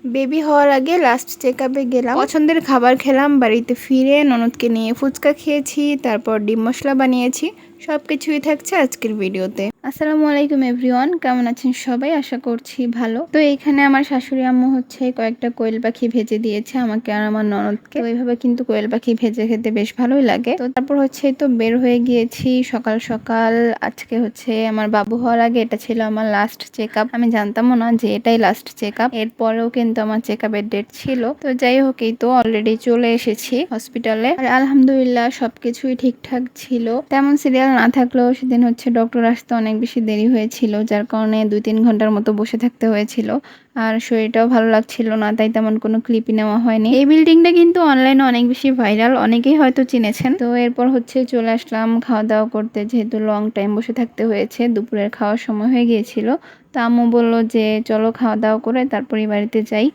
Baby হওয়ার আগে last চেকআপে গেলাম, পছন্দের খাবার খেলাম, বাড়িতে ফিরে ননদকে নিয়ে ফুচকা খেয়েছি, তারপর ডিম মশলা বানিয়েছি। সবকিছুই থাকছে আজকের ভিডিওতে। আসসালামু আলাইকুম এভরিওয়ান, কেমন আছেন সবাই? আশা করছি ভালো। তো এইখানে আমার শাশুড়ি আম্মু হচ্ছে কয়েকটা কোয়েল পাখি ভেজে দিয়েছে আমাকে আর আমার ননদকে। তো এইভাবে কিন্তু কোয়েল পাখি ভেজে খেতে বেশ ভালোই লাগে। তো তারপর হচ্ছে তো বের হয়ে গিয়েছি সকাল সকাল। আজকে হচ্ছে আমার বাবু হওয়ার আগে এটা ছিল আমার লাস্ট চেকআপ। আমি জানতামও না যে এটাই লাস্ট চেকআপ। এরপরেও কিন্তু আমার চেকআপের ডেট ছিল। তো যাই হোক, এই তো অলরেডি চলে এসেছি হসপিটালে। আর আলহামদুলিল্লাহ সবকিছুই ঠিকঠাক ছিল। তেমন সিরিয়াল না থাকলেও সেদিন হচ্ছে ডক্টর আসতে অনেক বেশি দেরি হয়েছিল, যার কারণে 2-3 ঘন্টার মতো বসে থাকতে হয়েছিল। আর শরীরটাও ভালো লাগছিল না, তাই তেমন কোনো ক্লিপই নেওয়া হয়নি। এই বিল্ডিংটা কিন্তু অনলাইনে অনেক বেশি ভাইরাল, অনেকেই হয়তো চিনেছেন। তো এরপর হচ্ছে চলে আসলাম খাওয়া দাওয়া করতে, যেহেতু লং টাইম বসে থাকতে হয়েছে। দুপুরের খাওয়ার সময় হয়ে গিয়েছিল। তো আম্মু বললো যে চলো খাওয়া দাওয়া করে তারপরই বাড়িতে যাই।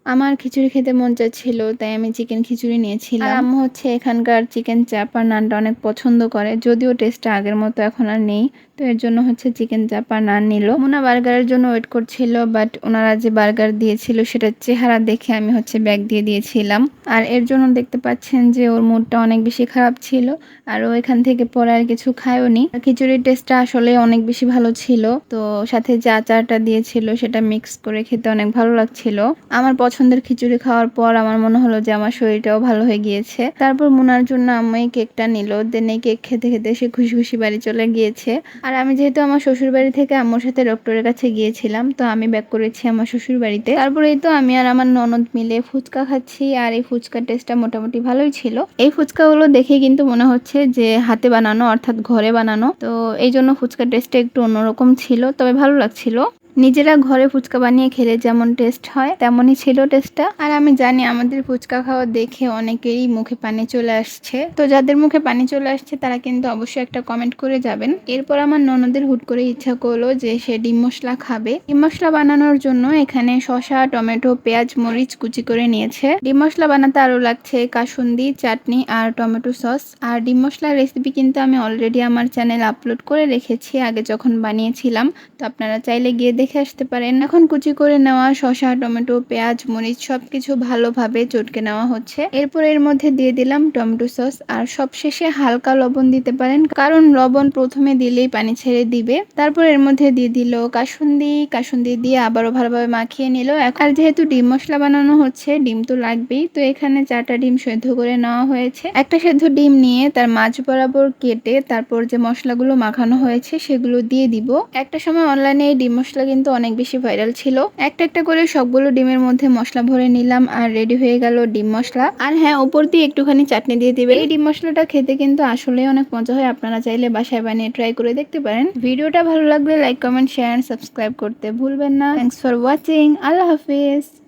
আমার খিচুড়ি খেতে মন চাচ্ছিল, তাই আমি চিকেন খিচুড়ি নিয়েছিলাম। আর আম্মু হচ্ছে এখানকার চিকেন চাপ আর নানটা অনেক পছন্দ করে, যদিও টেস্টটা আগের মতো এখন আর নেই। তো এর জন্য হচ্ছে চিকেন চাপ আর নান নিল। মোনা বার্গারের জন্য ওয়েট করছিল, বাট ওনারা যে বার্গার দিয়েছিল সেটার চেহারা দেখে আমি হচ্ছে ব্যাগ দিয়ে দিয়েছিলাম। আর এর জন্য দেখতে পাচ্ছেন যে ওর মুডটা অনেক বেশি খারাপ ছিল, আর ও এখান থেকে পরে আর কিছু খায়ওনি। খিচুড়ির টেস্টটা আসলে অনেক বেশি ভালো ছিল। তো সাথে যে আচারটা দিয়েছিল সেটা মিক্স করে খেতে অনেক ভালো লাগছিল। আমার পছন্দের খিচুড়ি খাওয়ার পর আমার মনে হলো যে আমার শরীরটাও ভালো হয়ে গিয়েছে। তারপর মুনার জন্য আম্মু এই কেকটা নিল, দেন এই কেক খেতে খেতে সে খুশি খুশি বাড়ি চলে গিয়েছে। আর আমি যেহেতু আমার শ্বশুর বাড়ি থেকে আম্মুর সাথে ডক্টরের কাছে গিয়েছিলাম, তো আমি ব্যাক করেছি আমার শ্বশুর বাড়িতে। তারপরেই তো আমি আর আমার ননদ মিলে ফুচকা খাচ্ছি, আর এই ফুচকার টেস্টটা মোটামুটি ভালোই ছিল। এই ফুচকাগুলো দেখে কিন্তু মনে হচ্ছে যে হাতে বানানো, অর্থাৎ ঘরে বানানো। তো এই জন্য ফুচকার টেস্টটা একটু অন্যরকম ছিল, তবে ভালো লাগছিল। নিজেরা ঘরে ফুচকা বানিয়ে খেলে যেমন টেস্ট হয় তেমনই ছিল টেস্টটা। আর আমি জানি আমাদের ফুচকা খাওয়া দেখে অনেকেরই মুখে পানি চলে আসছে। তো যাদের মুখে পানি চলে আসছে তারা কিন্তু অবশ্যই একটা কমেন্ট করে যাবেন। এরপর আমার ননদের হুট করে ইচ্ছা করলো যে সে ডিম মশলা খাবে। ডিম মশলা বানানোর জন্য এখানে শসা, টমেটো, পেঁয়াজ, মরিচ কুচি করে নিয়েছে। ডিম মশলা বানাতে আরো লাগছে কাসুন্দি, চাটনি আর টমেটো সস। আর ডিম মশলার রেসিপি কিন্তু আমি অলরেডি আমার চ্যানেল আপলোড করে রেখেছি আগে যখন বানিয়েছিলাম। তো আপনারা চাইলে গিয়ে দেখে আসতে পারেন। এখন কুচি করে নেওয়া শসা, টমেটো, পেঁয়াজ, মরিচ সবকিছু ভালোভাবে চটকে নেওয়া হচ্ছে। এরপর এর মধ্যে দিয়ে দিলাম টমেটো সস, আর সবশেষে হালকা লবণ দিতে পারেন, কারণ লবণ প্রথমে দিলেই পানি ছেড়ে দিবে। তারপর এর মধ্যে দিয়ে দিল কাসুন্দি দিয়ে আবারও ভালোভাবে মাখিয়ে নিল। আর যেহেতু ডিম মশলা বানানো হচ্ছে, ডিম তো লাগবেই। তো এখানে 4টা ডিম সেদ্ধ করে নেওয়া হয়েছে। একটা সেদ্ধ ডিম নিয়ে তার মাঝ বরাবর কেটে তারপর যে মশলাগুলো মাখানো হয়েছে সেগুলো দিয়ে দিব। একটা সময় অনলাইনে এই ডিম মশলা কিন্তু অনেক বেশি ভাইরাল ছিল। একটা একটা করে সবগুলো ডিমের মধ্যে মশলা ভরে নিলাম, আর রেডি হয়ে গেল ডিম মশলা। আর হ্যাঁ, উপর দিয়ে একটুখানি চাটনি দিয়ে দিবেন। এই ডিম মশলাটা খেতে কিন্তু আসলে অনেক মজা হয়, আপনারা চাইলে বাসায় বানিয়ে ট্রাই করে দেখতে পারেন। ভিডিওটা ভালো লাগলে like, comment, share and subscribe করতে ভুলবেন না। Thanks for watching. আল্লাহ হাফিজ।